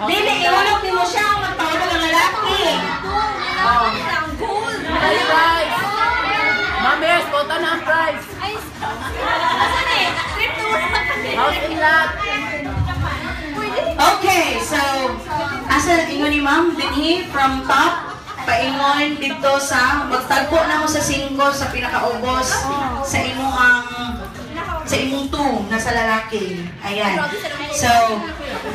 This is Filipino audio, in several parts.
Dili, iulog ni mo siya ang magpahulog ng lalaki. Prize! Mamis, bota na ang prize! House in lot! Okay, so, asa ingon ni ma'am, dinhi from top, paingon dito sa, magtagpo na mo sa 5 sa pinakaubos sa imong 2 na sa lalaki. Ayan. So,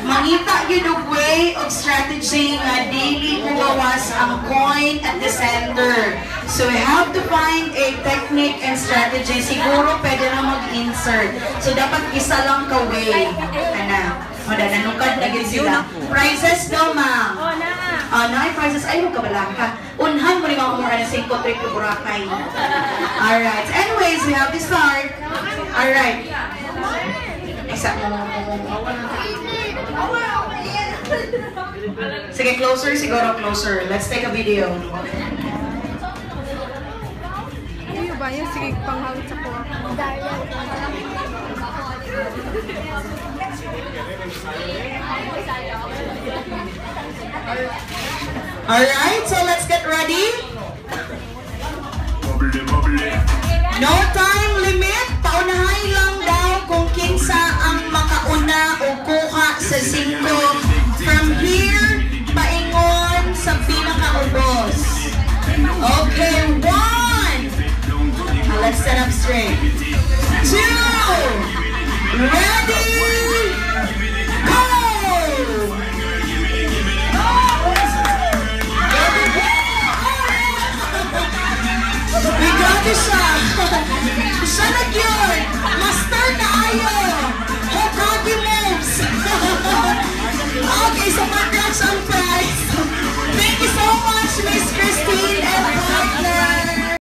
mangita yun og way of strategy nga dili mo gawas ang coin at the center. So, we have to find a technique and strategy. Siguro pwede na mag-insert. So, dapat isa lang ka way. Ana. Nanukad na gid sila. Prizes daw, ma'am. Na prizes ay magkabala ka. Unhan mo ni mga mura na 5 trip to Boracay. Alright. Anyways, we have to start. Alright. Isa mo. Sige, closer siguro, closer. Let's take a video. Iyo ba yun? Sige, panghawit sa ko. Alright, so let's get ready. No time limit. Paunahay lang daw kung kinsa ang makauna o kuha sa 5. From here, paingon sa pinakaubos. Okay, 1. Let's stand up straight. 2. Ready? Go! We got this up. Sana